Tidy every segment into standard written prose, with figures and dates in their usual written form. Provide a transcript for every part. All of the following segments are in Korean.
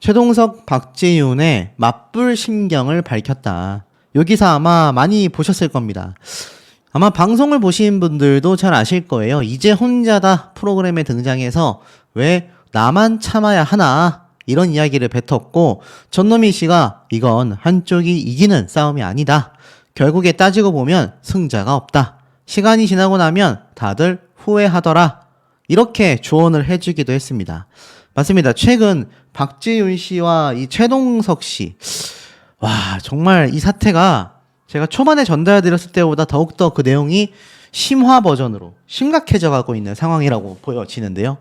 최동석, 박지윤의 맞불 심경을 밝혔다. 요 기사 아마 많이 보셨을 겁니다. 아마 방송을 보신 분들도 잘 아실 거예요. 이제 혼자다 프로그램에 등장해서 왜 나만 참아야 하나 이런 이야기를 뱉었고, 전노미 씨가 이건 한쪽이 이기는 싸움이 아니다. 결국에 따지고 보면 승자가 없다. 시간이 지나고 나면 다들 후회하더라. 이렇게 조언을 해주기도 했습니다. 맞습니다. 최근 박지윤 씨와 이 최동석 씨, 와, 정말 이 사태가 제가 초반에 전달드렸을 때보다 더욱더 그 내용이 심화 버전으로 심각해져 가고 있는 상황이라고 보여지는데요.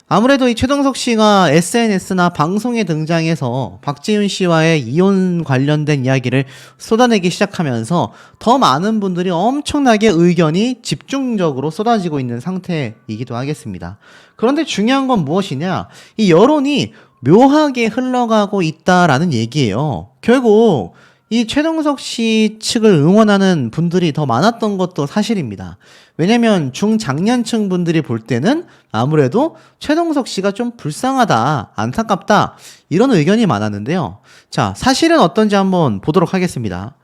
아무래도 이 최동석 씨가 SNS나 방송에 등장해서 박지윤 씨와의 이혼 관련된 이야기를 쏟아내기 시작하면서 더 많은 분들이 엄청나게 의견이 집중적으로 쏟아지고 있는 상태이기도 하겠습니다. 그런데 중요한 건 무엇이냐? 이 여론이 묘하게 흘러가고 있다라는 얘기예요. 결국 이 최동석 씨 측을 응원하는 분들이 더 많았던 것도 사실입니다. 왜냐면 중장년층 분들이 볼 때는 아무래도 최동석 씨가 좀 불쌍하다, 안타깝다 이런 의견이 많았는데요. 자, 사실은 어떤지 한번 보도록 하겠습니다.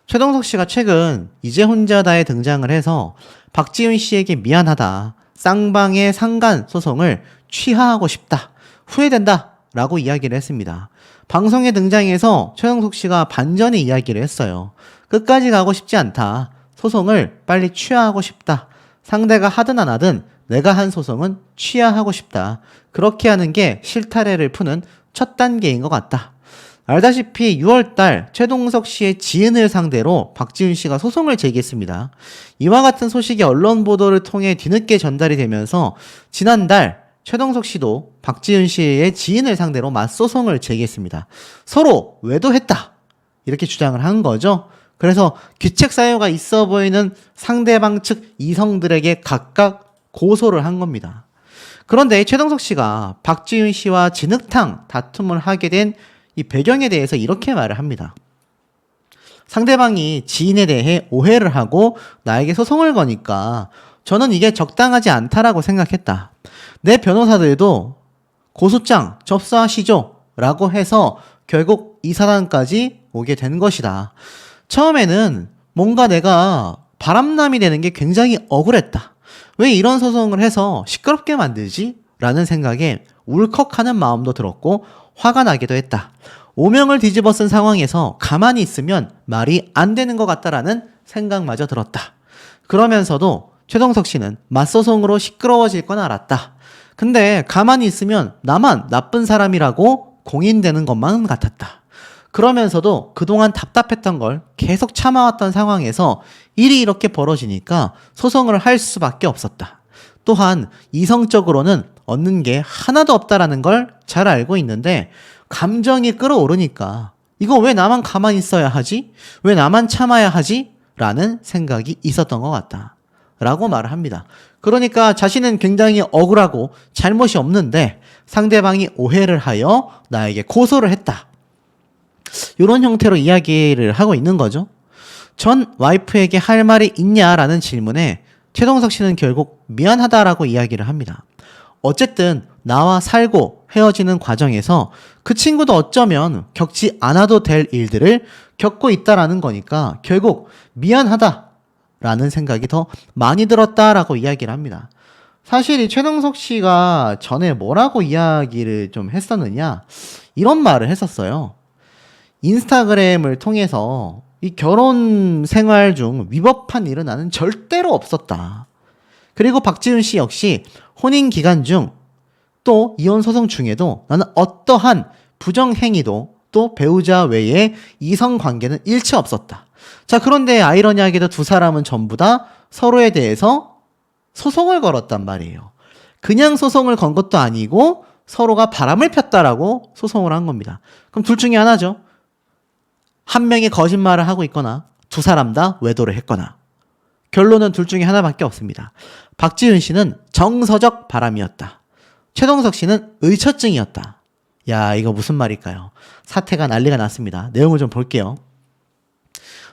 최동석 씨가 최근 이제 혼자다에 등장을 해서 박지윤 씨에게 미안하다, 쌍방의 상간 소송을 취하하고 싶다, 후회된다 라고 이야기를 했습니다. 방송에 등장해서 최동석 씨가 반전의 이야기를 했어요. 끝까지 가고 싶지 않다. 소송을 빨리 취하하고 싶다. 상대가 하든 안 하든 내가 한 소송은 취하하고 싶다. 그렇게 하는 게 실타래를 푸는 첫 단계인 것 같다. 알다시피 6월달 최동석 씨의 지인을 상대로 박지윤 씨가 소송을 제기했습니다. 이와 같은 소식이 언론 보도를 통해 뒤늦게 전달이 되면서 지난달 최동석 씨도 박지윤 씨의 지인을 상대로 맞소송을 제기했습니다. 서로 외도했다 이렇게 주장을 한 거죠. 그래서 귀책 사유가 있어 보이는 상대방 측 이성들에게 각각 고소를 한 겁니다. 그런데 최동석 씨가 박지윤 씨와 진흙탕 다툼을 하게 된 이 배경에 대해서 이렇게 말을 합니다. 상대방이 지인에 대해 오해를 하고 나에게 소송을 거니까 저는 이게 적당하지 않다라고 생각했다. 내 변호사들도 고소장 접수하시죠 라고 해서 결국 이 사단까지 오게 된 것이다. 처음에는 뭔가 내가 바람남이 되는 게 굉장히 억울했다. 왜 이런 소송을 해서 시끄럽게 만들지? 라는 생각에 울컥하는 마음도 들었고 화가 나기도 했다. 오명을 뒤집어 쓴 상황에서 가만히 있으면 말이 안 되는 것 같다라는 생각마저 들었다. 그러면서도 최동석 씨는 맞소송으로 시끄러워질 건 알았다. 근데 가만히 있으면 나만 나쁜 사람이라고 공인되는 것만 같았다. 그러면서도 그동안 답답했던 걸 계속 참아왔던 상황에서 일이 이렇게 벌어지니까 소송을 할 수밖에 없었다. 또한 이성적으로는 얻는 게 하나도 없다라는 걸 잘 알고 있는데 감정이 끌어오르니까 이거 왜 나만 가만히 있어야 하지? 왜 나만 참아야 하지? 라는 생각이 있었던 것 같다. 라고 말을 합니다. 그러니까 자신은 굉장히 억울하고 잘못이 없는데 상대방이 오해를 하여 나에게 고소를 했다. 이런 형태로 이야기를 하고 있는 거죠. 전 와이프에게 할 말이 있냐라는 질문에 최동석 씨는 결국 미안하다라고 이야기를 합니다. 어쨌든 나와 살고 헤어지는 과정에서 그 친구도 어쩌면 겪지 않아도 될 일들을 겪고 있다라는 거니까 결국 미안하다라는 생각이 더 많이 들었다라고 이야기를 합니다. 사실 이 최동석 씨가 전에 뭐라고 이야기를 좀 했었느냐 이런 말을 했었어요. 인스타그램을 통해서 이 결혼 생활 중 위법한 일은 나는 절대로 없었다. 그리고 박지윤 씨 역시 혼인 기간 중 또 이혼 소송 중에도 나는 어떠한 부정행위도 또 배우자 외에 이성 관계는 일체 없었다. 자, 그런데 아이러니하게도 두 사람은 전부 다 서로에 대해서 소송을 걸었단 말이에요. 그냥 소송을 건 것도 아니고 서로가 바람을 폈다라고 소송을 한 겁니다. 그럼 둘 중에 하나죠. 한 명이 거짓말을 하고 있거나 두 사람 다 외도를 했거나. 결론은 둘 중에 하나밖에 없습니다. 박지윤 씨는 정서적 바람이었다. 최동석 씨는 의처증이었다. 야, 이거 무슨 말일까요? 사태가 난리가 났습니다. 내용을 좀 볼게요.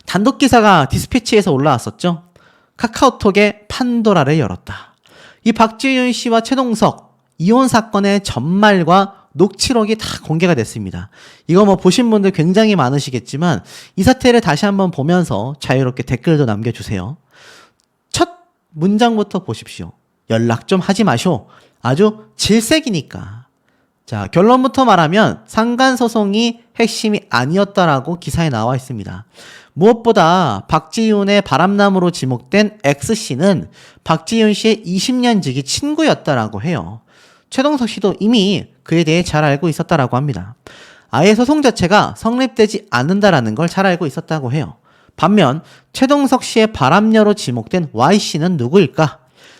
단독 기사가 디스패치에서 올라왔었죠. 카카오톡에 판도라를 열었다. 이 박지윤 씨와 최동석 이혼 사건의 전말과 녹취록이 다 공개가 됐습니다. 이거 뭐 보신 분들 굉장히 많으시겠지만 이 사태를 다시 한번 보면서 자유롭게 댓글도 남겨주세요. 첫 문장부터 보십시오. 연락 좀 하지 마쇼. 아주 질색이니까. 자, 결론부터 말하면 상간소송이 핵심이 아니었다라고 기사에 나와 있습니다. 무엇보다 박지윤의 바람남으로 지목된 X씨는 박지윤 씨의 20년 지기 친구였다라고 해요. 최동석 씨도 이미 그에 대해 잘 알고 있었다라고 합니다. 아예 소송 자체가 성립되지 않는다라는 걸 잘 알고 있었다고 해요. 반면 최동석 씨의 바람녀로 지목된 Y씨는 누구일까?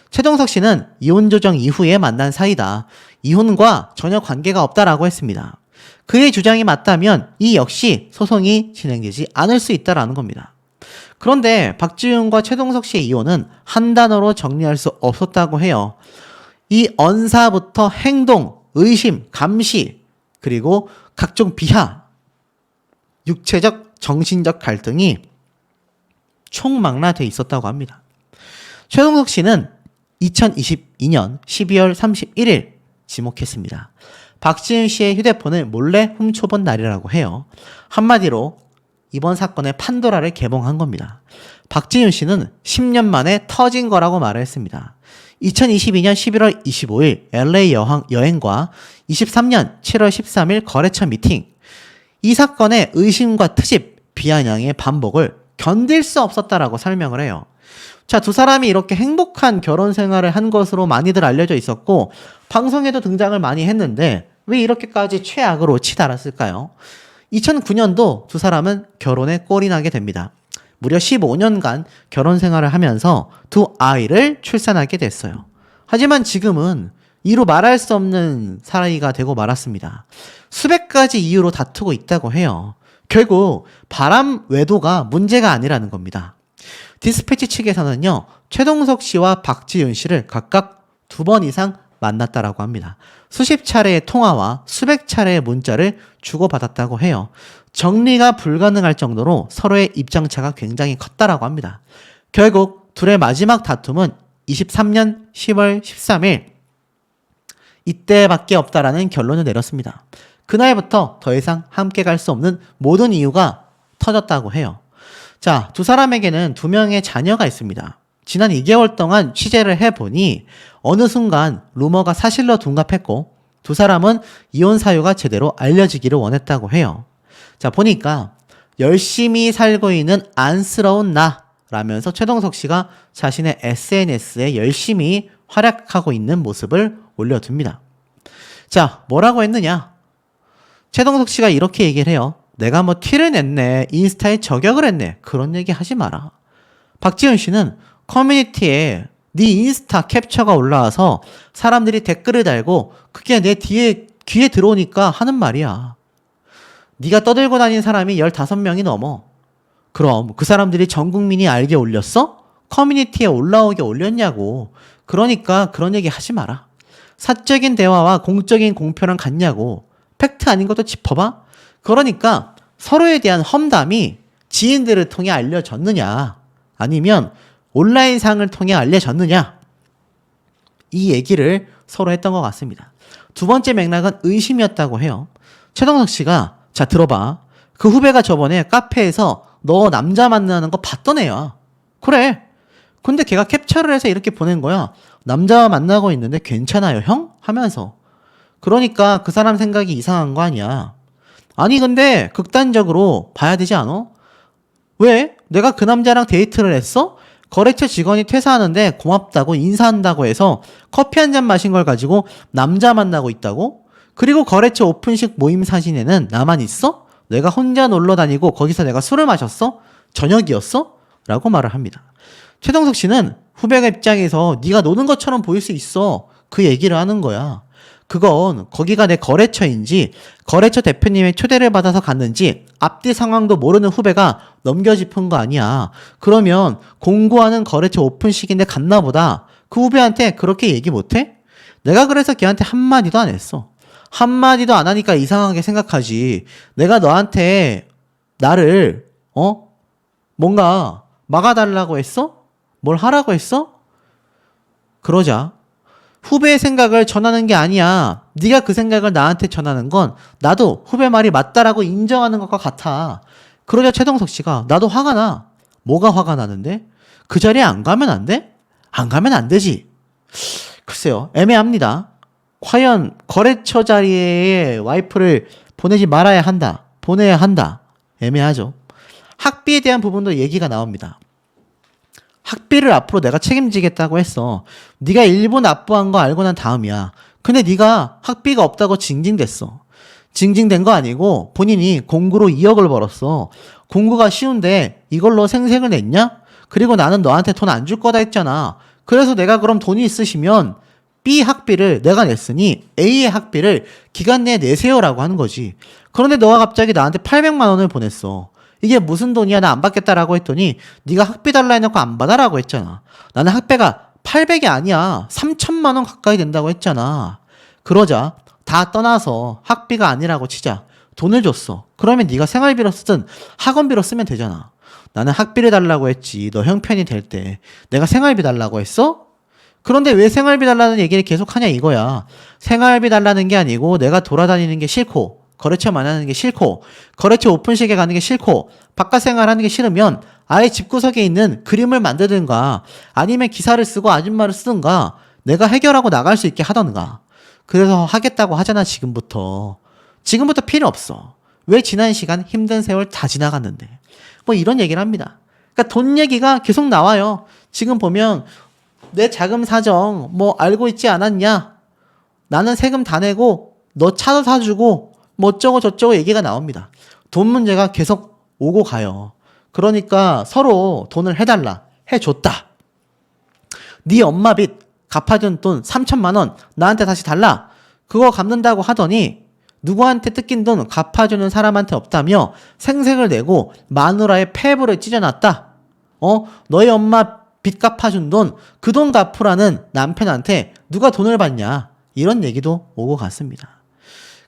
최동석 씨는 이혼 조정 이후에 만난 사이다. 이혼과 전혀 관계가 없다라고 했습니다. 그의 주장이 맞다면 이 역시 소송이 진행되지 않을 수 있다라는 겁니다. 그런데 박지윤과 최동석 씨의 이혼은 한 단어로 정리할 수 없었다고 해요. 이 언사부터 행동, 의심, 감시, 그리고 각종 비하, 육체적, 정신적 갈등이 총망라돼 있었다고 합니다. 최동석 씨는 2022년 12월 31일 지목했습니다. 박지윤 씨의 휴대폰을 몰래 훔쳐본 날이라고 해요. 한마디로 이번 사건의 판도라를 개봉한 겁니다. 박지윤 씨는 10년 만에 터진 거라고 말을 했습니다. 2022년 11월 25일 LA 여행과 23년 7월 13일 거래처 미팅. 이 사건의 의심과 트집, 비아냥의 반복을 견딜 수 없었다라고 설명을 해요. 자, 두 사람이 이렇게 행복한 결혼 생활을 한 것으로 많이들 알려져 있었고 방송에도 등장을 많이 했는데 왜 이렇게까지 최악으로 치달았을까요? 2009년도 두 사람은 결혼에 꼴이 나게 됩니다. 무려 15년간 결혼 생활을 하면서 두 아이를 출산하게 됐어요. 하지만 지금은 이루 말할 수 없는 사이가 되고 말았습니다. 수백 가지 이유로 다투고 있다고 해요. 결국 바람 외도가 문제가 아니라는 겁니다. 디스패치 측에서는요, 최동석 씨와 박지윤 씨를 각각 2번 이상 만났다라고 합니다. 수십 차례의 통화와 수백 차례의 문자를 주고받았다고 해요. 정리가 불가능할 정도로 서로의 입장차가 굉장히 컸다라고 합니다. 결국 둘의 마지막 다툼은 23년 10월 13일 이때밖에 없다라는 결론을 내렸습니다. 그날부터 더 이상 함께 갈 수 없는 모든 이유가 터졌다고 해요. 자, 두 사람에게는 2명의 자녀가 있습니다. 지난 2개월 동안 취재를 해보니 어느 순간 루머가 사실로 둔갑했고 두 사람은 이혼 사유가 제대로 알려지기를 원했다고 해요. 자, 보니까 열심히 살고 있는 안쓰러운 나 라면서 최동석 씨가 자신의 SNS에 열심히 활약하고 있는 모습을 올려둡니다. 자, 뭐라고 했느냐? 최동석 씨가 이렇게 얘기를 해요. 내가 뭐 티를 냈네, 인스타에 저격을 했네, 그런 얘기 하지 마라. 박지윤 씨는 커뮤니티에 네 인스타 캡처가 올라와서 사람들이 댓글을 달고 그게 내 귀에 들어오니까 하는 말이야. 네가 떠들고 다닌 사람이 15명이 넘어. 그럼 그 사람들이 전 국민이 알게 올렸어? 커뮤니티에 올라오게 올렸냐고. 그러니까 그런 얘기 하지 마라. 사적인 대화와 공적인 공표랑 같냐고. 팩트 아닌 것도 짚어봐. 그러니까 서로에 대한 험담이 지인들을 통해 알려졌느냐, 아니면 온라인상을 통해 알려졌느냐, 이 얘기를 서로 했던 것 같습니다. 두 번째 맥락은 의심이었다고 해요. 최동석 씨가, 자, 들어봐. 그 후배가 저번에 카페에서 너 남자 만나는 거 봤던 애야. 그래. 근데 걔가 캡처를 해서 이렇게 보낸 거야. 남자와 만나고 있는데 괜찮아요, 형? 하면서. 그러니까 그 사람 생각이 이상한 거 아니야. 아니, 근데 극단적으로 봐야 되지 않아? 왜? 내가 그 남자랑 데이트를 했어? 거래처 직원이 퇴사하는데 고맙다고 인사한다고 해서 커피 한 잔 마신 걸 가지고 남자 만나고 있다고? 그리고 거래처 오픈식 모임 사진에는 나만 있어? 내가 혼자 놀러 다니고 거기서 내가 술을 마셨어? 저녁이었어? 라고 말을 합니다. 최동석 씨는 후배가 입장에서 네가 노는 것처럼 보일 수 있어. 그 얘기를 하는 거야. 그건 거기가 내 거래처인지 거래처 대표님의 초대를 받아서 갔는지 앞뒤 상황도 모르는 후배가 넘겨짚은 거 아니야. 그러면 공고하는 거래처 오픈식인데 갔나 보다. 그 후배한테 그렇게 얘기 못해? 내가 그래서 걔한테 한마디도 안 했어. 한마디도 안 하니까 이상하게 생각하지. 내가 너한테 나를 뭔가 막아달라고 했어? 뭘 하라고 했어? 그러자 후배의 생각을 전하는 게 아니야. 네가 그 생각을 나한테 전하는 건 나도 후배 말이 맞다라고 인정하는 것과 같아. 그러자 최동석 씨가 나도 화가 나. 뭐가 화가 나는데? 그 자리에 안 가면 안 돼? 안 가면 안 되지. 글쎄요. 애매합니다. 과연 거래처 자리에 와이프를 보내지 말아야 한다. 보내야 한다. 애매하죠. 학비에 대한 부분도 얘기가 나옵니다. 학비를 앞으로 내가 책임지겠다고 했어. 네가 일부 납부한 거 알고 난 다음이야. 근데 네가 학비가 없다고 징징댔어. 징징댄 거 아니고 본인이 공구로 2억을 벌었어. 공구가 쉬운데 이걸로 생색을 냈냐? 그리고 나는 너한테 돈 안 줄 거다 했잖아. 그래서 내가 그럼 돈이 있으시면 B 학비를 내가 냈으니 A의 학비를 기간 내에 내세요라고 하는 거지. 그런데 너가 갑자기 나한테 800만 원을 보냈어. 이게 무슨 돈이야? 나 안 받겠다라고 했더니 네가 학비 달라 해놓고 안 받아라고 했잖아. 나는 학비가 800이 아니야. 3천만 원 가까이 된다고 했잖아. 그러자 다 떠나서 학비가 아니라고 치자. 돈을 줬어. 그러면 네가 생활비로 쓰든 학원비로 쓰면 되잖아. 나는 학비를 달라고 했지. 너 형편이 될 때 내가 생활비 달라고 했어? 그런데 왜 생활비 달라는 얘기를 계속하냐 이거야. 생활비 달라는 게 아니고 내가 돌아다니는 게 싫고 거래처 만나는 게 싫고 거래처 오픈식에 가는 게 싫고 바깥 생활하는 게 싫으면 아예 집구석에 있는 그림을 만들든가 아니면 기사를 쓰고 아줌마를 쓰든가 내가 해결하고 나갈 수 있게 하던가. 그래서 하겠다고 하잖아 지금부터. 지금부터 필요 없어. 왜 지난 시간 힘든 세월 다 지나갔는데. 뭐 이런 얘기를 합니다. 그러니까 돈 얘기가 계속 나와요. 지금 보면 내 자금 사정 뭐 알고 있지 않았냐? 나는 세금 다 내고 너 차도 사주고 뭐 어쩌고 저쩌고 얘기가 나옵니다. 돈 문제가 계속 오고 가요. 그러니까 서로 돈을 해달라. 해줬다. 네 엄마 빚 갚아준 돈 3천만 원 나한테 다시 달라. 그거 갚는다고 하더니 누구한테 뜯긴 돈 갚아주는 사람한테 없다며 생색을 내고 마누라의 폐부를 찢어놨다. 너희 엄마 빚 갚아준 돈, 그 돈 갚으라는 남편한테 누가 돈을 받냐. 이런 얘기도 오고 갔습니다.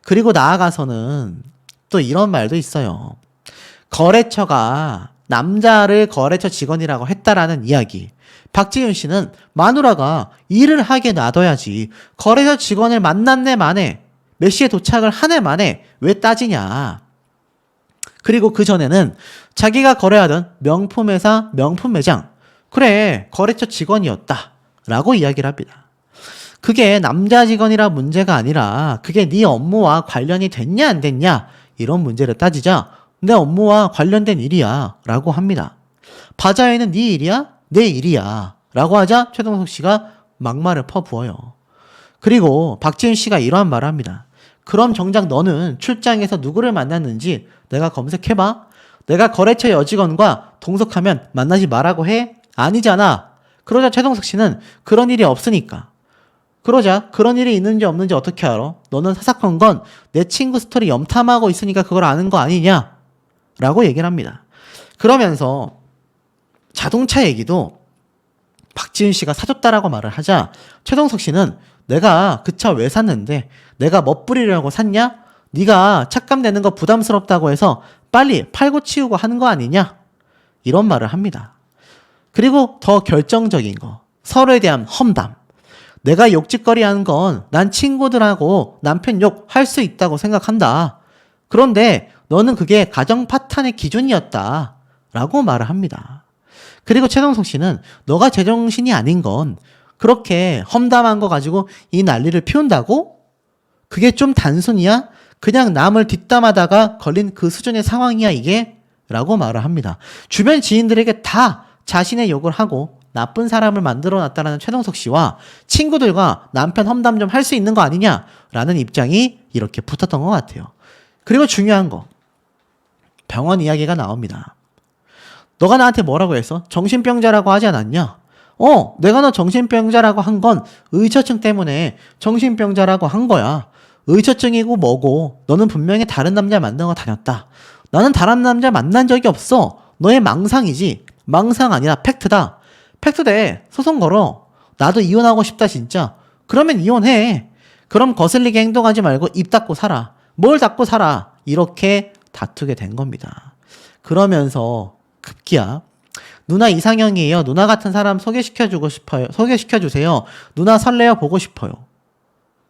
그리고 나아가서는 또 이런 말도 있어요. 거래처가 남자를 거래처 직원이라고 했다라는 이야기. 박지윤 씨는 마누라가 일을 하게 놔둬야지. 거래처 직원을 만났네 만에 몇 시에 도착을 하네 만에 왜 따지냐. 그리고 그 전에는 자기가 거래하던 명품회사 명품 매장 그래 거래처 직원이었다 라고 이야기를 합니다. 그게 남자 직원이라 문제가 아니라 그게 네 업무와 관련이 됐냐 안 됐냐 이런 문제를 따지자 내 업무와 관련된 일이야 라고 합니다. 바자회는 네 일이야? 내 일이야 라고 하자 최동석 씨가 막말을 퍼부어요. 그리고 박지윤 씨가 이러한 말을 합니다. 그럼 정작 너는 출장에서 누구를 만났는지 내가 검색해봐. 내가 거래처 여직원과 동석하면 만나지 말라고 해? 아니잖아. 그러자 최동석 씨는 그런 일이 없으니까. 그러자 그런 일이 있는지 없는지 어떻게 알아? 너는 사사건 건 내 친구 스토리 염탐하고 있으니까 그걸 아는 거 아니냐? 라고 얘기를 합니다. 그러면서 자동차 얘기도 박지윤 씨가 사줬다라고 말을 하자 최동석 씨는 내가 그 차 왜 샀는데 내가 멋부리려고 샀냐? 네가 차값 내는 거 부담스럽다고 해서 빨리 팔고 치우고 하는 거 아니냐? 이런 말을 합니다. 그리고 더 결정적인 거 서로에 대한 험담. 내가 욕짓거리 하는 건 난 친구들하고 남편 욕 할 수 있다고 생각한다. 그런데 너는 그게 가정 파탄의 기준이었다. 라고 말을 합니다. 그리고 최동석 씨는 너가 제정신이 아닌 건 그렇게 험담한 거 가지고 이 난리를 피운다고? 그게 좀 단순이야? 그냥 남을 뒷담하다가 걸린 그 수준의 상황이야 이게? 라고 말을 합니다. 주변 지인들에게 다 자신의 욕을 하고 나쁜 사람을 만들어놨다는 최동석 씨와 친구들과 남편 험담 좀 할 수 있는 거 아니냐라는 입장이 이렇게 붙었던 것 같아요. 그리고 중요한 거 병원 이야기가 나옵니다. 너가 나한테 뭐라고 했어? 정신병자라고 하지 않았냐? 내가 너 정신병자라고 한 건 의처증 때문에 정신병자라고 한 거야. 의처증이고 뭐고 너는 분명히 다른 남자 만나고 다녔다. 나는 다른 남자 만난 적이 없어. 너의 망상이지. 망상 아니라 팩트다. 팩트대. 소송 걸어. 나도 이혼하고 싶다 진짜. 그러면 이혼해. 그럼 거슬리게 행동하지 말고 입 닫고 살아. 뭘 닫고 살아. 이렇게 다투게 된 겁니다. 그러면서 급기야 누나 이상형이에요. 누나 같은 사람 소개시켜주고 싶어요. 소개시켜주세요. 누나 설레어 보고 싶어요.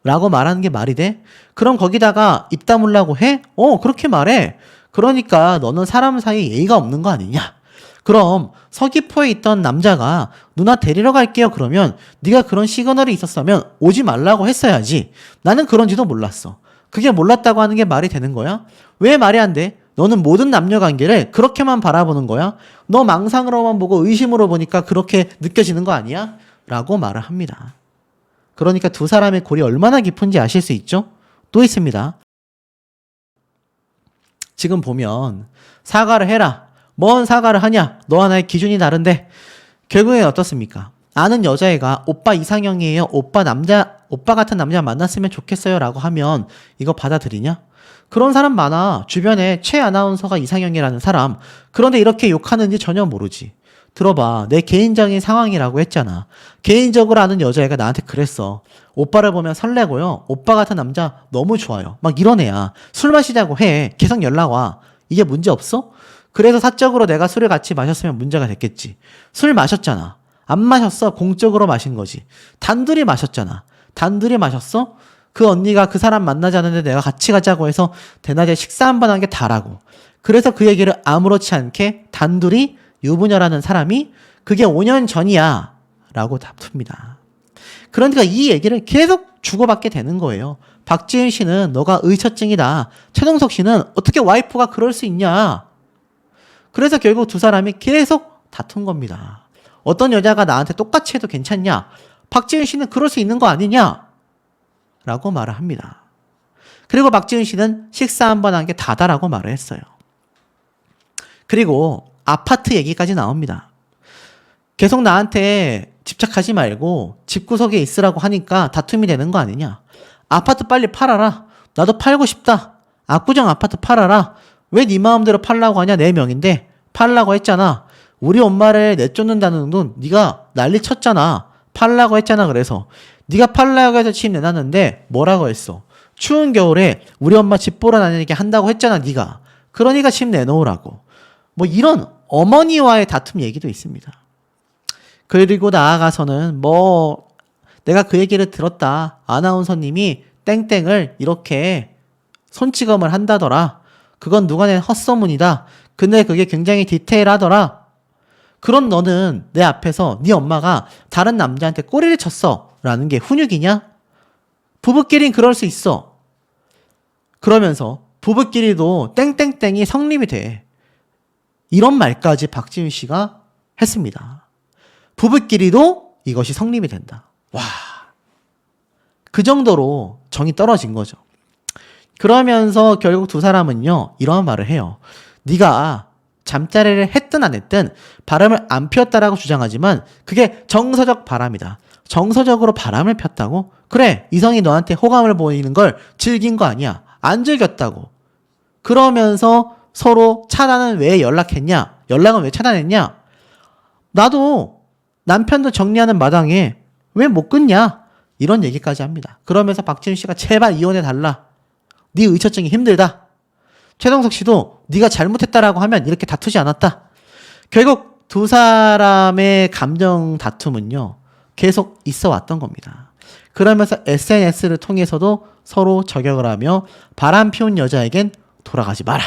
라고 말하는 게 말이 돼? 그럼 거기다가 입 다물라고 해? 그렇게 말해. 그러니까 너는 사람 사이에 예의가 없는 거 아니냐? 그럼 서귀포에 있던 남자가 누나 데리러 갈게요. 그러면 네가 그런 시그널이 있었으면 오지 말라고 했어야지. 나는 그런지도 몰랐어. 그게 몰랐다고 하는 게 말이 되는 거야? 왜 말이 안 돼? 너는 모든 남녀 관계를 그렇게만 바라보는 거야? 너 망상으로만 보고 의심으로 보니까 그렇게 느껴지는 거 아니야? 라고 말을 합니다. 그러니까 두 사람의 골이 얼마나 깊은지 아실 수 있죠? 또 있습니다. 지금 보면 사과를 해라. 뭔 사과를 하냐? 너와 나의 기준이 다른데 결국엔 어떻습니까? 아는 여자애가 오빠 이상형이에요. 오빠 같은 남자 만났으면 좋겠어요. 라고 하면 이거 받아들이냐? 그런 사람 많아. 주변에 최 아나운서가 이상형이라는 사람. 그런데 이렇게 욕하는지 전혀 모르지. 들어봐. 내 개인적인 상황이라고 했잖아. 개인적으로 아는 여자애가 나한테 그랬어. 오빠를 보면 설레고요. 오빠 같은 남자 너무 좋아요. 막 이런 애야. 술 마시자고 해. 계속 연락 와. 이게 문제 없어? 그래서 사적으로 내가 술을 같이 마셨으면 문제가 됐겠지. 술 마셨잖아. 안 마셨어. 공적으로 마신 거지. 단둘이 마셨잖아. 단둘이 마셨어? 그 언니가 그 사람 만나지 않는데 내가 같이 가자고 해서 대낮에 식사 한 번 한 게 다라고. 그래서 그 얘기를 아무렇지 않게 단둘이 유부녀라는 사람이 그게 5년 전이야 라고 다툽니다. 그러니까 이 얘기를 계속 주고받게 되는 거예요. 박지윤 씨는 너가 의처증이다. 최동석 씨는 어떻게 와이프가 그럴 수 있냐. 그래서 결국 두 사람이 계속 다툰 겁니다. 어떤 여자가 나한테 똑같이 해도 괜찮냐? 박지윤 씨는 그럴 수 있는 거 아니냐? 라고 말을 합니다. 그리고 박지윤 씨는 식사 한 번 한 게 다다라고 말을 했어요. 그리고 아파트 얘기까지 나옵니다. 계속 나한테 집착하지 말고 집구석에 있으라고 하니까 다툼이 되는 거 아니냐? 아파트 빨리 팔아라. 나도 팔고 싶다. 압구정 아파트 팔아라. 왜 네 마음대로 팔라고 하냐? 내 명인데 팔라고 했잖아. 우리 엄마를 내쫓는다는 돈 네가 난리 쳤잖아. 팔라고 했잖아. 그래서 네가 팔라고 해서 집 내놨는데 뭐라고 했어? 추운 겨울에 우리 엄마 집 보러 다니게 한다고 했잖아. 네가. 그러니까 집 내놓으라고. 뭐 이런 어머니와의 다툼 얘기도 있습니다. 그리고 나아가서는 뭐 내가 그 얘기를 들었다. 아나운서님이 땡땡을 이렇게 손찌검을 한다더라. 그건 누가 낸 헛소문이다. 근데 그게 굉장히 디테일하더라. 그럼 너는 내 앞에서 네 엄마가 다른 남자한테 꼬리를 쳤어 라는 게 훈육이냐? 부부끼리는 그럴 수 있어. 그러면서 부부끼리도 땡땡땡이 성립이 돼. 이런 말까지 박지윤 씨가 했습니다. 부부끼리도 이것이 성립이 된다. 와, 그 정도로 정이 떨어진 거죠. 그러면서 결국 두 사람은요 이런 말을 해요. 네가 잠자리를 했든 안 했든 바람을 안 피웠다라고 주장하지만 그게 정서적 바람이다. 정서적으로 바람을 폈다고? 그래, 이성이 너한테 호감을 보이는 걸 즐긴 거 아니야. 안 즐겼다고. 그러면서 서로 차단은 왜 연락했냐? 연락은 왜 차단했냐? 나도 남편도 정리하는 마당에 왜 못 끊냐? 이런 얘기까지 합니다. 그러면서 박지윤 씨가 제발 이혼해달라. 네 의처증이 힘들다. 최동석 씨도 네가 잘못했다라고 하면 이렇게 다투지 않았다. 결국 두 사람의 감정 다툼은요 계속 있어 왔던 겁니다. 그러면서 SNS를 통해서도 서로 저격을 하며 바람 피운 여자에겐 돌아가지 마라.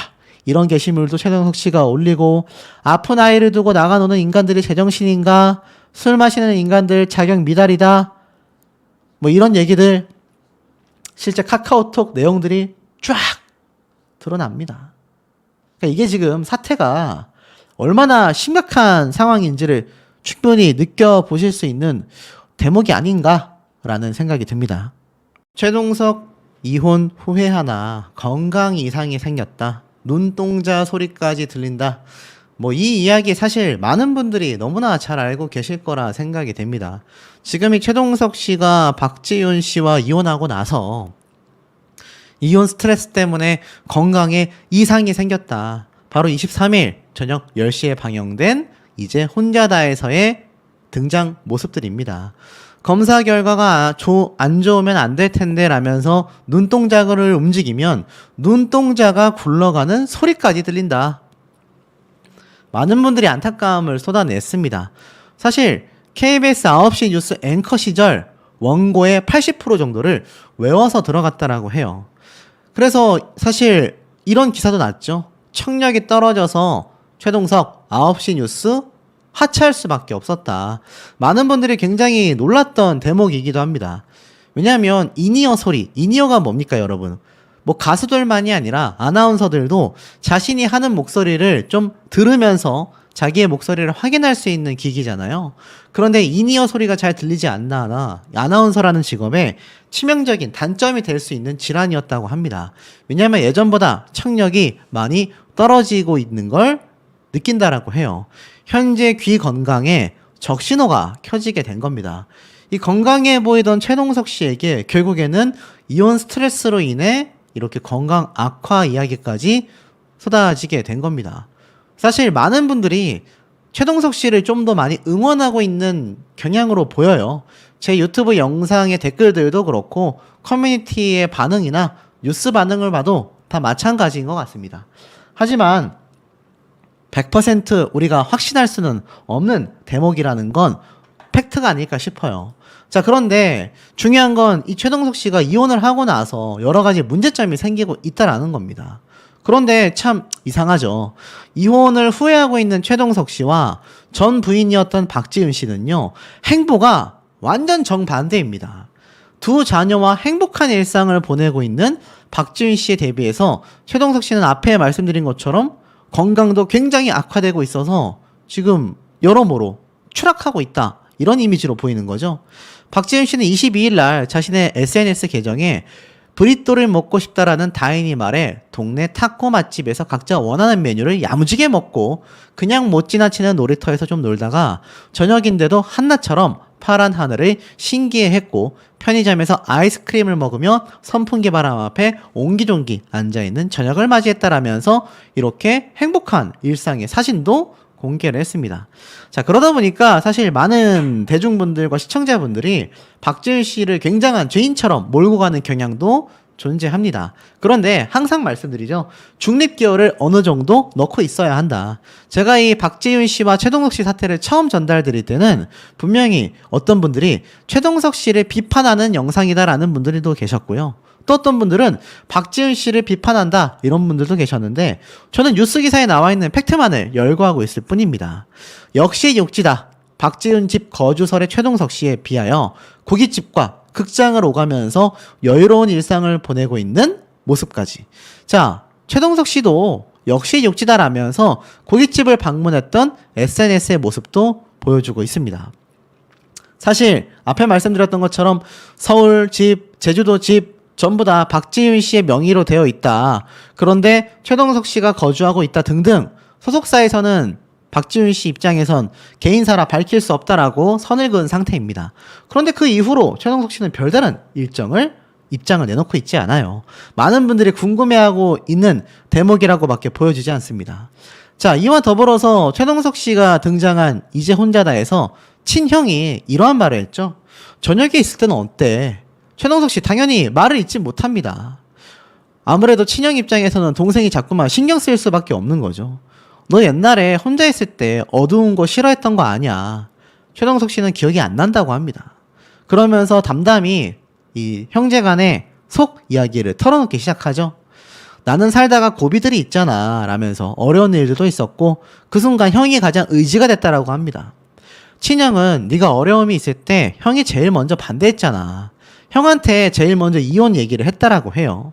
이런 게시물도 최동석 씨가 올리고 아픈 아이를 두고 나가노는 인간들이 제정신인가? 술 마시는 인간들 자격 미달이다. 뭐 이런 얘기들 실제 카카오톡 내용들이 쫙 드러납니다. 그러니까 이게 지금 사태가 얼마나 심각한 상황인지를 충분히 느껴보실 수 있는 대목이 아닌가라는 생각이 듭니다. 최동석 이혼 후회하나 건강 이상이 생겼다. 눈동자 소리까지 들린다. 뭐 이 이야기 사실 많은 분들이 너무나 잘 알고 계실 거라 생각이 됩니다. 지금 이 최동석 씨가 박지윤 씨와 이혼하고 나서 이혼 스트레스 때문에 건강에 이상이 생겼다. 바로 23일 저녁 10시에 방영된 이제 혼자다에서의 등장 모습들입니다. 검사 결과가 안 좋으면 안 될 텐데 라면서 눈동자를 움직이면 눈동자가 굴러가는 소리까지 들린다. 많은 분들이 안타까움을 쏟아냈습니다. 사실 KBS 9시 뉴스 앵커 시절 원고의 80% 정도를 외워서 들어갔다라고 해요. 그래서 사실 이런 기사도 났죠. 청력이 떨어져서 최동석 9시 뉴스 하차할 수밖에 없었다. 많은 분들이 굉장히 놀랐던 대목이기도 합니다. 왜냐하면 인이어 소리, 인이어가 뭡니까 여러분? 뭐 가수들만이 아니라 아나운서들도 자신이 하는 목소리를 좀 들으면서 자기의 목소리를 확인할 수 있는 기기잖아요. 그런데 인이어 소리가 잘 들리지 않나 아나운서라는 직업에 치명적인 단점이 될 수 있는 질환이었다고 합니다. 왜냐하면 예전보다 청력이 많이 떨어지고 있는 걸 느낀다라고 해요. 현재 귀 건강에 적신호가 켜지게 된 겁니다. 이 건강해 보이던 최동석 씨에게 결국에는 이온 스트레스로 인해 이렇게 건강 악화 이야기까지 쏟아지게 된 겁니다. 사실 많은 분들이 최동석 씨를 좀 더 많이 응원하고 있는 경향으로 보여요. 제 유튜브 영상의 댓글들도 그렇고 커뮤니티의 반응이나 뉴스 반응을 봐도 다 마찬가지인 것 같습니다. 하지만 100% 우리가 확신할 수는 없는 대목이라는 건 팩트가 아닐까 싶어요. 자, 그런데 중요한 건 이 최동석 씨가 이혼을 하고 나서 여러 가지 문제점이 생기고 있다라는 겁니다. 그런데 참 이상하죠. 이혼을 후회하고 있는 최동석 씨와 전 부인이었던 박지은 씨는요, 행보가 완전 정반대입니다. 두 자녀와 행복한 일상을 보내고 있는 박지은 씨에 대비해서 최동석 씨는 앞에 말씀드린 것처럼 건강도 굉장히 악화되고 있어서 지금 여러모로 추락하고 있다. 이런 이미지로 보이는 거죠. 박지은 씨는 22일 날 자신의 SNS 계정에 브리또를 먹고 싶다라는 다인이 말에 동네 타코 맛집에서 각자 원하는 메뉴를 야무지게 먹고 그냥 못 지나치는 놀이터에서 좀 놀다가 저녁인데도 한낮처럼 파란 하늘을 신기해했고 편의점에서 아이스크림을 먹으며 선풍기 바람 앞에 옹기종기 앉아있는 저녁을 맞이했다라면서 이렇게 행복한 일상의 사진도 공개를 했습니다. 자, 그러다 보니까 사실 많은 대중분들과 시청자분들이 박지은 씨를 굉장한 죄인처럼 몰고 가는 경향도 존재합니다. 그런데 항상 말씀드리죠. 중립기어를 어느 정도 넣고 있어야 한다. 제가 이 박지윤 씨와 최동석 씨 사태를 처음 전달드릴 때는 분명히 어떤 분들이 최동석 씨를 비판하는 영상이다라는 분들도 계셨고요. 또 어떤 분들은 박지은 씨를 비판한다 이런 분들도 계셨는데 저는 뉴스 기사에 나와 있는 팩트만을 열거하고 있을 뿐입니다. 역시 욕지다. 박지은 집 거주설의 최동석 씨에 비하여 고깃집과 극장을 오가면서 여유로운 일상을 보내고 있는 모습까지. 자, 최동석 씨도 역시 욕지다라면서 고깃집을 방문했던 SNS의 모습도 보여주고 있습니다. 사실 앞에 말씀드렸던 것처럼 서울 집, 제주도 집 전부 다 박지윤 씨의 명의로 되어 있다. 그런데 최동석 씨가 거주하고 있다 등등 소속사에서는 박지윤 씨 입장에선 개인사라 밝힐 수 없다라고 선을 그은 상태입니다. 그런데 그 이후로 최동석 씨는 별다른 입장을 내놓고 있지 않아요. 많은 분들이 궁금해하고 있는 대목이라고밖에 보여지지 않습니다. 자, 이와 더불어서 최동석 씨가 등장한 이제 혼자다에서 친형이 이러한 말을 했죠. 저녁에 있을 때는 어때? 최동석 씨 당연히 말을 잊지 못합니다. 아무래도 친형 입장에서는 동생이 자꾸만 신경 쓰일 수밖에 없는 거죠. 너 옛날에 혼자 있을 때 어두운 거 싫어했던 거 아니야. 최동석 씨는 기억이 안 난다고 합니다. 그러면서 담담히 이 형제 간의 속 이야기를 털어놓기 시작하죠. 나는 살다가 고비들이 있잖아 라면서 어려운 일들도 있었고 그 순간 형이 가장 의지가 됐다라고 합니다. 친형은 네가 어려움이 있을 때 형이 제일 먼저 반대했잖아. 형한테 제일 먼저 이혼 얘기를 했다라고 해요.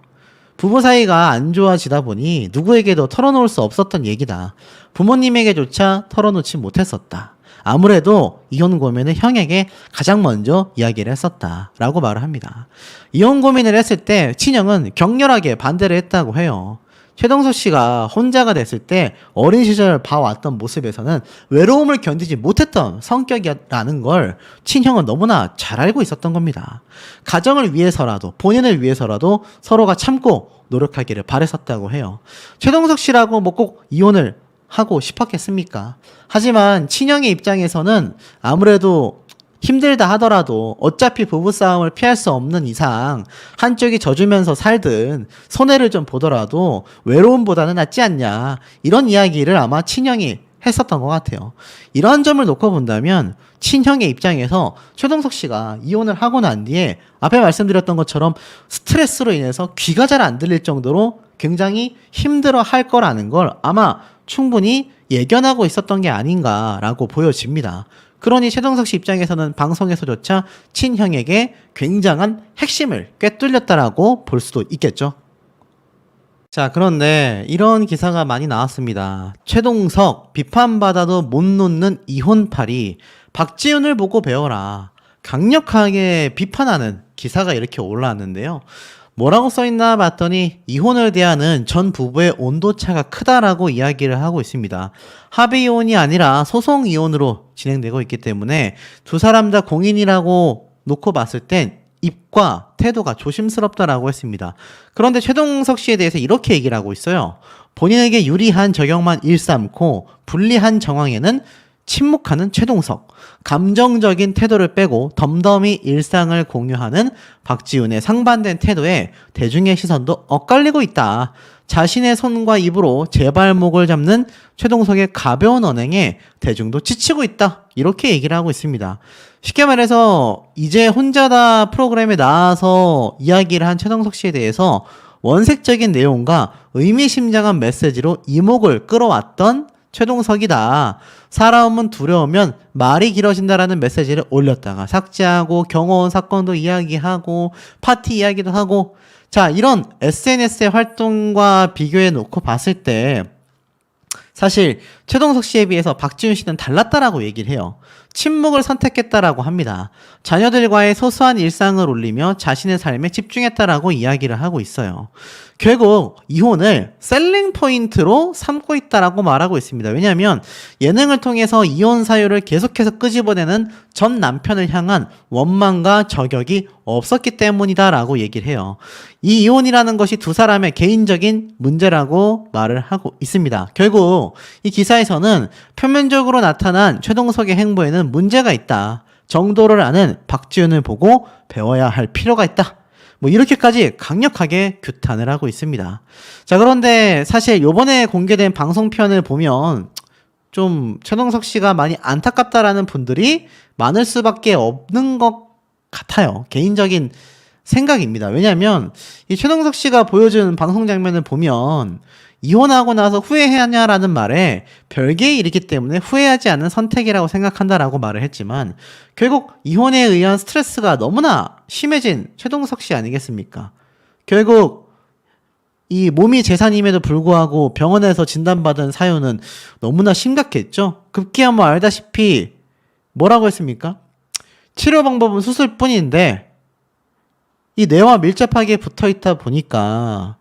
부부 사이가 안 좋아지다 보니 누구에게도 털어놓을 수 없었던 얘기다. 부모님에게조차 털어놓지 못했었다. 아무래도 이혼 고민을 형에게 가장 먼저 이야기를 했었다 라고 말을 합니다. 이혼 고민을 했을 때 친형은 격렬하게 반대를 했다고 해요. 최동석 씨가 혼자가 됐을 때 어린 시절 봐왔던 모습에서는 외로움을 견디지 못했던 성격이라는 걸 친형은 너무나 잘 알고 있었던 겁니다. 가정을 위해서라도 본인을 위해서라도 서로가 참고 노력하기를 바랬었다고 해요. 최동석 씨라고 뭐 꼭 이혼을 하고 싶었겠습니까? 하지만 친형의 입장에서는 아무래도 힘들다 하더라도 어차피 부부싸움을 피할 수 없는 이상 한쪽이 져주면서 살든 손해를 좀 보더라도 외로움보다는 낫지 않냐 이런 이야기를 아마 친형이 했었던 것 같아요. 이러한 점을 놓고 본다면 친형의 입장에서 최동석 씨가 이혼을 하고 난 뒤에 앞에 말씀드렸던 것처럼 스트레스로 인해서 귀가 잘 안 들릴 정도로 굉장히 힘들어 할 거라는 걸 아마 충분히 예견하고 있었던 게 아닌가라고 보여집니다. 그러니 최동석 씨 입장에서는 방송에서조차 친형에게 굉장한 핵심을 꿰뚫렸다라고 볼 수도 있겠죠. 자, 그런데 이런 기사가 많이 나왔습니다. 최동석 비판받아도 못 놓는 이혼팔이 박지훈을 보고 배워라. 강력하게 비판하는 기사가 이렇게 올라왔는데요. 뭐라고 써있나 봤더니 이혼을 대하는 전 부부의 온도차가 크다라고 이야기를 하고 있습니다. 합의 이혼이 아니라 소송 이혼으로 진행되고 있기 때문에 두 사람 다 공인이라고 놓고 봤을 땐 입과 태도가 조심스럽다라고 했습니다. 그런데 최동석 씨에 대해서 이렇게 얘기를 하고 있어요. 본인에게 유리한 적용만 일삼고 불리한 정황에는 침묵하는 최동석, 감정적인 태도를 빼고 덤덤히 일상을 공유하는 박지훈의 상반된 태도에 대중의 시선도 엇갈리고 있다. 자신의 손과 입으로 제 발목을 잡는 최동석의 가벼운 언행에 대중도 지치고 있다. 이렇게 얘기를 하고 있습니다. 쉽게 말해서 이제 혼자다 프로그램에 나와서 이야기를 한 최동석 씨에 대해서 원색적인 내용과 의미심장한 메시지로 이목을 끌어왔던 최동석이다. 살아오면 두려우면 말이 길어진다라는 메시지를 올렸다가 삭제하고 경호원 사건도 이야기하고 파티 이야기도 하고, 자, 이런 SNS의 활동과 비교해 놓고 봤을 때 사실 최동석 씨에 비해서 박지훈 씨는 달랐다라고 얘기를 해요. 침묵을 선택했다라고 합니다. 자녀들과의 소소한 일상을 올리며 자신의 삶에 집중했다라고 이야기를 하고 있어요. 결국 이혼을 셀링 포인트로 삼고 있다라고 말하고 있습니다. 왜냐하면 예능을 통해서 이혼 사유를 계속해서 끄집어내는 전 남편을 향한 원망과 저격이 없었기 때문이다라고 얘기를 해요. 이 이혼이라는 것이 두 사람의 개인적인 문제라고 말을 하고 있습니다. 결국 이 기사에서는 표면적으로 나타난 최동석의 행보에는 문제가 있다. 정도를 아는 박지훈을 보고 배워야 할 필요가 있다. 뭐 이렇게까지 강력하게 규탄을 하고 있습니다. 자, 그런데 사실 요번에 공개된 방송편을 보면 좀 최동석 씨가 많이 안타깝다라는 분들이 많을 수밖에 없는 것 같아요. 개인적인 생각입니다. 왜냐하면 이 최동석 씨가 보여준 방송 장면을 보면 이혼하고 나서 후회하냐라는 말에 별개의 일이기 때문에 후회하지 않는 선택이라고 생각한다라고 말을 했지만 결국 이혼에 의한 스트레스가 너무나 심해진 최동석 씨 아니겠습니까? 결국 이 몸이 재산임에도 불구하고 병원에서 진단받은 사유는 너무나 심각했죠. 급기야 뭐 알다시피 뭐라고 했습니까? 치료 방법은 수술뿐인데 이 뇌와 밀접하게 붙어있다 보니까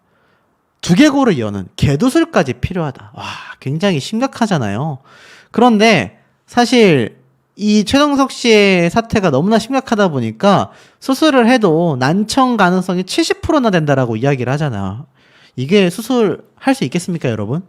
두개골을 여는 개두술까지 필요하다. 와, 굉장히 심각하잖아요. 그런데 사실 이 최동석 씨의 사태가 너무나 심각하다 보니까 수술을 해도 난청 가능성이 70%나 된다라고 이야기를 하잖아요. 이게 수술할 수 있겠습니까, 여러분?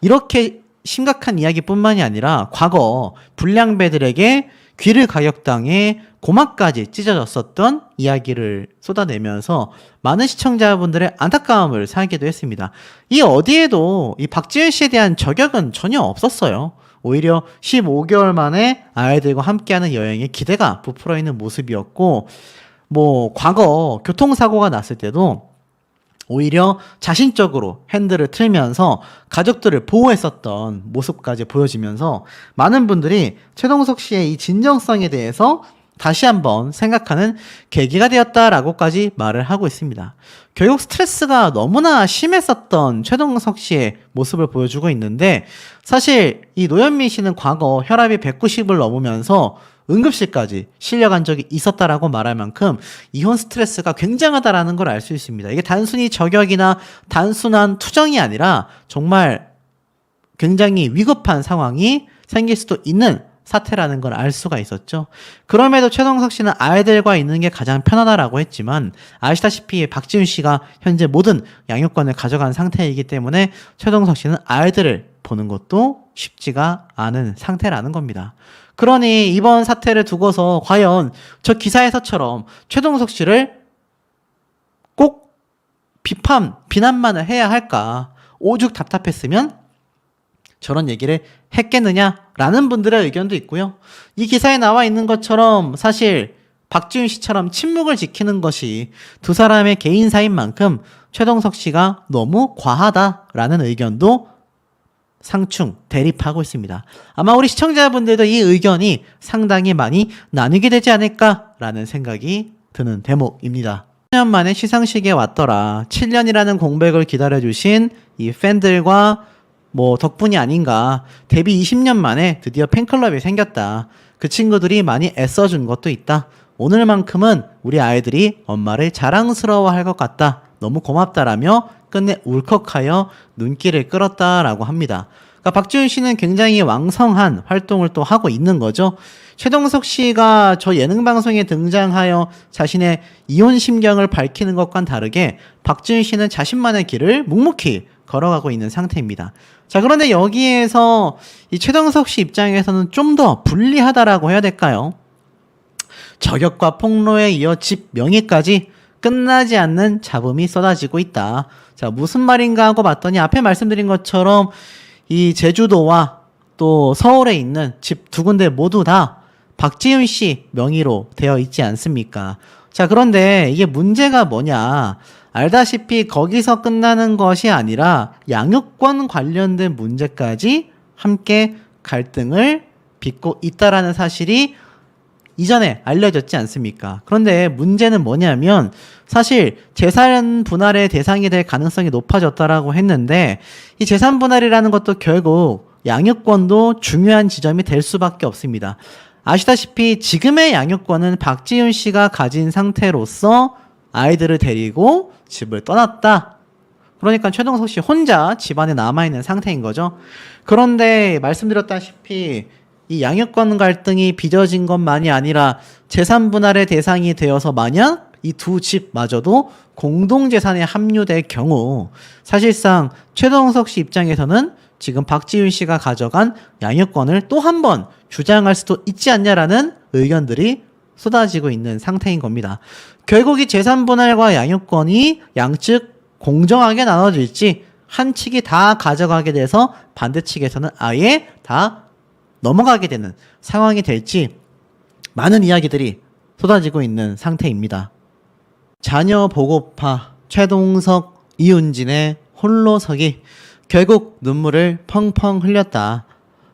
이렇게 심각한 이야기뿐만이 아니라 과거 불량배들에게 귀를 가격당해 고막까지 찢어졌었던 이야기를 쏟아내면서 많은 시청자분들의 안타까움을 사기도 했습니다. 이 어디에도 이 박지훈 씨에 대한 저격은 전혀 없었어요. 오히려 15개월 만에 아이들과 함께하는 여행에 기대가 부풀어 있는 모습이었고, 뭐 과거 교통사고가 났을 때도 오히려 자신적으로 핸들을 틀면서 가족들을 보호했었던 모습까지 보여지면서 많은 분들이 최동석 씨의 이 진정성에 대해서 다시 한번 생각하는 계기가 되었다라고까지 말을 하고 있습니다. 결국 스트레스가 너무나 심했었던 최동석 씨의 모습을 보여주고 있는데, 사실 이 노현민 씨는 과거 혈압이 190을 넘으면서 응급실까지 실려간 적이 있었다라고 말할 만큼 이혼 스트레스가 굉장하다라는 걸 알 수 있습니다. 이게 단순히 저격이나 단순한 투정이 아니라 정말 굉장히 위급한 상황이 생길 수도 있는 사태라는 걸 알 수가 있었죠. 그럼에도 최동석 씨는 아이들과 있는 게 가장 편하다라고 했지만 아시다시피 박지훈 씨가 현재 모든 양육권을 가져간 상태이기 때문에 최동석 씨는 아이들을 보는 것도 쉽지가 않은 상태라는 겁니다. 그러니 이번 사태를 두고서 과연 저 기사에서처럼 최동석 씨를 꼭 비난만을 해야 할까? 오죽 답답했으면 저런 얘기를 했겠느냐라는 분들의 의견도 있고요. 이 기사에 나와 있는 것처럼 사실 박지윤 씨처럼 침묵을 지키는 것이 두 사람의 개인사인 만큼 최동석 씨가 너무 과하다라는 의견도 상충, 대립하고 있습니다. 아마 우리 시청자분들도 이 의견이 상당히 많이 나뉘게 되지 않을까라는 생각이 드는 대목입니다. 7년 만에 시상식에 왔더라. 7년이라는 공백을 기다려주신 이 팬들과 덕분이 아닌가. 데뷔 20년 만에 드디어 팬클럽이 생겼다. 그 친구들이 많이 애써준 것도 있다. 오늘만큼은 우리 아이들이 엄마를 자랑스러워할 것 같다. 너무 고맙다라며 끝내 울컥하여 눈길을 끌었다라고 합니다. 그러니까 박지윤 씨는 굉장히 왕성한 활동을 또 하고 있는 거죠. 최동석 씨가 저 예능 방송에 등장하여 자신의 이혼 심경을 밝히는 것과는 다르게 박지윤 씨는 자신만의 길을 묵묵히 걸어가고 있는 상태입니다. 자, 그런데 여기에서 이 최동석 씨 입장에서는 좀 더 불리하다라고 해야 될까요? 저격과 폭로에 이어 집 명의까지 끝나지 않는 잡음이 쏟아지고 있다. 자, 무슨 말인가 하고 봤더니 앞에 말씀드린 것처럼 이 제주도와 또 서울에 있는 집 두 군데 모두 다 박지윤 씨 명의로 되어 있지 않습니까? 자, 그런데 이게 문제가 뭐냐? 알다시피 거기서 끝나는 것이 아니라 양육권 관련된 문제까지 함께 갈등을 빚고 있다라는 사실이 이전에 알려졌지 않습니까? 그런데 문제는 뭐냐면 사실 재산 분할의 대상이 될 가능성이 높아졌다라고 했는데 이 재산 분할이라는 것도 결국 양육권도 중요한 지점이 될 수밖에 없습니다. 아시다시피 지금의 양육권은 박지윤 씨가 가진 상태로서 아이들을 데리고 집을 떠났다. 그러니까 최동석 씨 혼자 집안에 남아있는 상태인 거죠. 그런데 말씀드렸다시피 이 양육권 갈등이 빚어진 것만이 아니라 재산 분할의 대상이 되어서 만약 이 두 집마저도 공동재산에 합류될 경우 사실상 최동석 씨 입장에서는 지금 박지윤 씨가 가져간 양육권을 또 한 번 주장할 수도 있지 않냐라는 의견들이 쏟아지고 있는 상태인 겁니다. 결국 이 재산 분할과 양육권이 양측 공정하게 나눠질지 한 측이 다 가져가게 돼서 반대 측에서는 아예 다 넘어가게 되는 상황이 될지 많은 이야기들이 쏟아지고 있는 상태입니다. 자녀 보고파 최동석, 이윤진의 홀로서기 결국 눈물을 펑펑 흘렸다.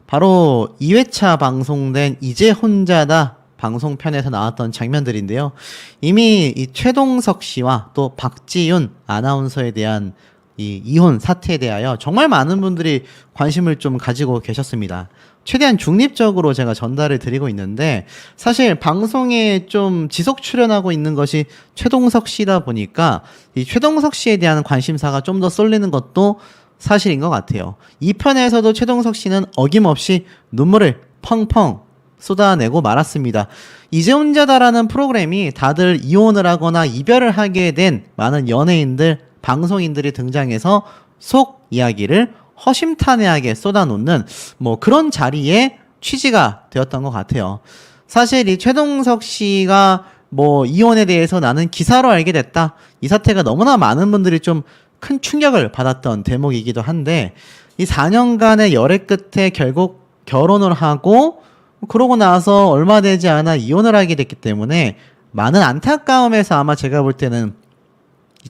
바로 2회차 방송된 이제 혼자다 방송편에서 나왔던 장면들인데요. 이미 이 최동석 씨와 또 박지윤 아나운서에 대한 이 이혼 사태에 대하여 정말 많은 분들이 관심을 좀 가지고 계셨습니다. 최대한 중립적으로 제가 전달을 드리고 있는데 사실 방송에 좀 지속 출연하고 있는 것이 최동석 씨다 보니까 이 최동석 씨에 대한 관심사가 좀 더 쏠리는 것도 사실인 것 같아요. 이 편에서도 최동석 씨는 어김없이 눈물을 펑펑 쏟아내고 말았습니다. 이제 혼자다라는 프로그램이 다들 이혼을 하거나 이별을 하게 된 많은 연예인들, 방송인들이 등장해서 속 이야기를 허심탄회하게 쏟아놓는 그런 자리에 취지가 되었던 것 같아요. 사실 이 최동석 씨가 이혼에 대해서 나는 기사로 알게 됐다. 이 사태가 너무나 많은 분들이 좀 큰 충격을 받았던 대목이기도 한데 이 4년간의 열애 끝에 결국 결혼을 하고 그러고 나서 얼마 되지 않아 이혼을 하게 됐기 때문에 많은 안타까움에서 아마 제가 볼 때는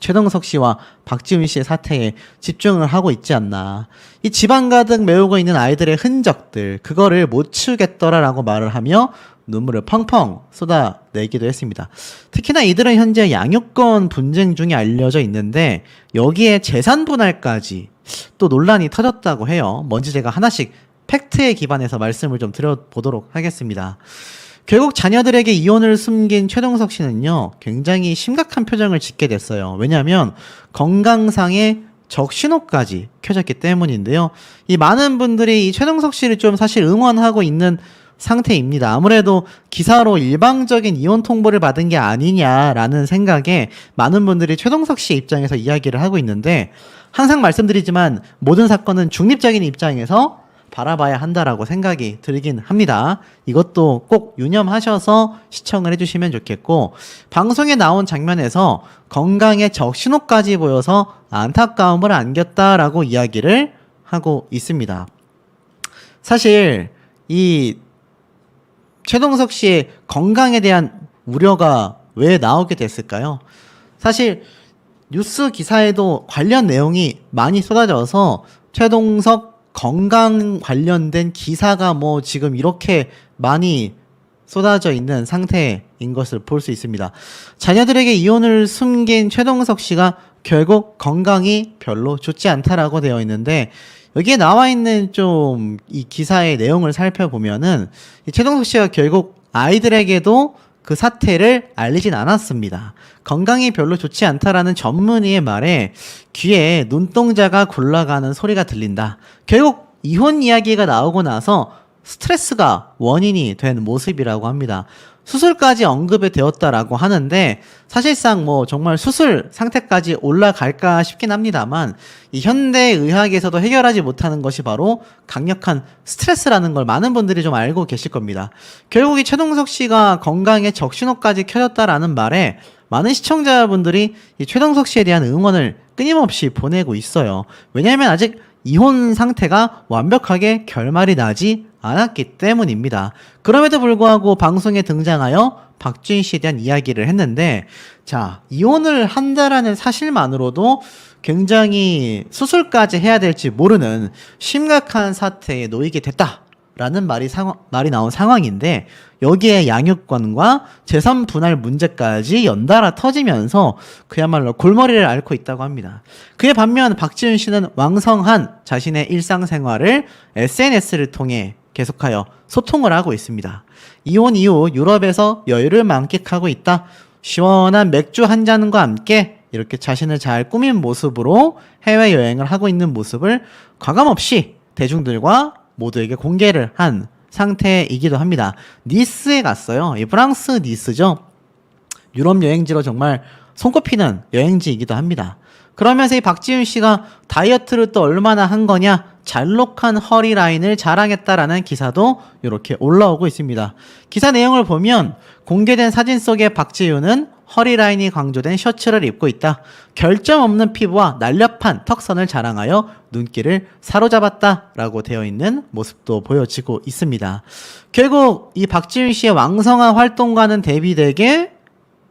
최동석 씨와 박지윤 씨의 사태에 집중을 하고 있지 않나. 이 집안 가득 메우고 있는 아이들의 흔적들, 그거를 못 치우겠더라라고 말을 하며 눈물을 펑펑 쏟아내기도 했습니다. 특히나 이들은 현재 양육권 분쟁 중에 알려져 있는데 여기에 재산 분할까지 또 논란이 터졌다고 해요. 뭔지 제가 하나씩 팩트에 기반해서 말씀을 좀 드려보도록 하겠습니다. 결국 자녀들에게 이혼을 숨긴 최동석 씨는요, 굉장히 심각한 표정을 짓게 됐어요. 왜냐하면 건강상의 적신호까지 켜졌기 때문인데요. 이 많은 분들이 이 최동석 씨를 좀 사실 응원하고 있는 상태입니다. 아무래도 기사로 일방적인 이혼 통보를 받은 게 아니냐라는 생각에 많은 분들이 최동석 씨 입장에서 이야기를 하고 있는데 항상 말씀드리지만 모든 사건은 중립적인 입장에서 바라봐야 한다라고 생각이 들긴 합니다. 이것도 꼭 유념하셔서 시청을 해주시면 좋겠고 방송에 나온 장면에서 건강에 적신호까지 보여서 안타까움을 안겼다라고 이야기를 하고 있습니다. 사실 이 최동석 씨의 건강에 대한 우려가 왜 나오게 됐을까요? 사실 뉴스 기사에도 관련 내용이 많이 쏟아져서 최동석 건강 관련된 기사가 뭐 지금 이렇게 많이 쏟아져 있는 상태인 것을 볼 수 있습니다. 자녀들에게 이혼을 숨긴 최동석 씨가 결국 건강이 별로 좋지 않다라고 되어 있는데, 여기에 나와 있는 좀 이 기사의 내용을 살펴보면은 이 최동석 씨가 결국 아이들에게도 그 사태를 알리진 않았습니다. 건강이 별로 좋지 않다라는 전문의의 말에 귀에 눈동자가 굴러가는 소리가 들린다. 결국 이혼 이야기가 나오고 나서 스트레스가 원인이 된 모습이라고 합니다. 수술까지 언급이 되었다라고 하는데, 사실상 뭐 정말 수술 상태까지 올라갈까 싶긴 합니다만, 이 현대의학에서도 해결하지 못하는 것이 바로 강력한 스트레스라는 걸 많은 분들이 좀 알고 계실 겁니다. 결국 이 최동석 씨가 건강에 적신호까지 켜졌다라는 말에 많은 시청자분들이 이 최동석 씨에 대한 응원을 끊임없이 보내고 있어요. 왜냐하면 아직 이혼 상태가 완벽하게 결말이 나지 않았기 때문입니다. 그럼에도 불구하고 방송에 등장하여 박지윤 씨에 대한 이야기를 했는데, 자, 이혼을 한다라는 사실만으로도 굉장히 수술까지 해야 될지 모르는 심각한 사태에 놓이게 됐다라는 말이 나온 상황인데, 여기에 양육권과 재산 분할 문제까지 연달아 터지면서 그야말로 골머리를 앓고 있다고 합니다. 그에 반면 박지윤 씨는 왕성한 자신의 일상생활을 SNS를 통해 계속하여 소통을 하고 있습니다. 이혼 이후 유럽에서 여유를 만끽하고 있다. 시원한 맥주 한 잔과 함께 이렇게 자신을 잘 꾸민 모습으로 해외여행을 하고 있는 모습을 과감없이 대중들과 모두에게 공개를 한 상태이기도 합니다. 니스에 갔어요. 이 프랑스 니스죠. 유럽 여행지로 정말 손꼽히는 여행지이기도 합니다. 그러면서 이 박지윤 씨가 다이어트를 또 얼마나 한 거냐, 잘록한 허리 라인을 자랑했다라는 기사도 이렇게 올라오고 있습니다. 기사 내용을 보면 공개된 사진 속의 박지윤은 허리 라인이 강조된 셔츠를 입고 있다. 결점 없는 피부와 날렵한 턱선을 자랑하여 눈길을 사로잡았다라고 되어 있는 모습도 보여지고 있습니다. 결국 이 박지윤 씨의 왕성한 활동과는 대비되게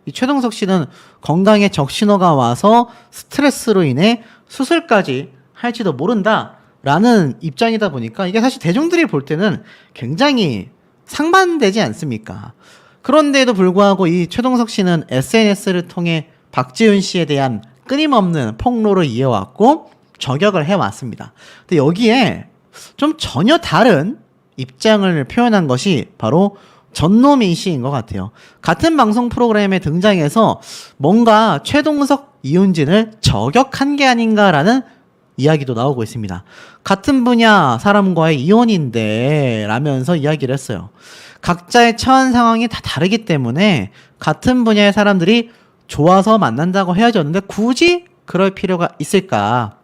이 최동석 씨는 건강에 적신호가 와서 스트레스로 인해 수술까지 할지도 모른다라는 입장이다 보니까 이게 사실 대중들이 볼 때는 굉장히 상반되지 않습니까? 그런데도 불구하고 이 최동석 씨는 SNS를 통해 박지윤 씨에 대한 끊임없는 폭로를 이어왔고 저격을 해왔습니다. 근데 여기에 좀 전혀 다른 입장을 표현한 것이 바로 전노민 씨인 것 같아요. 같은 방송 프로그램에 등장해서 뭔가 최동석, 이훈진을 저격한 게 아닌가라는 이야기도 나오고 있습니다. 같은 분야 사람과의 이혼인데 라면서 이야기를 했어요. 각자의 처한 상황이 다 다르기 때문에 같은 분야의 사람들이 좋아서 만난다고 헤어졌는데 굳이 그럴 필요가 있을까?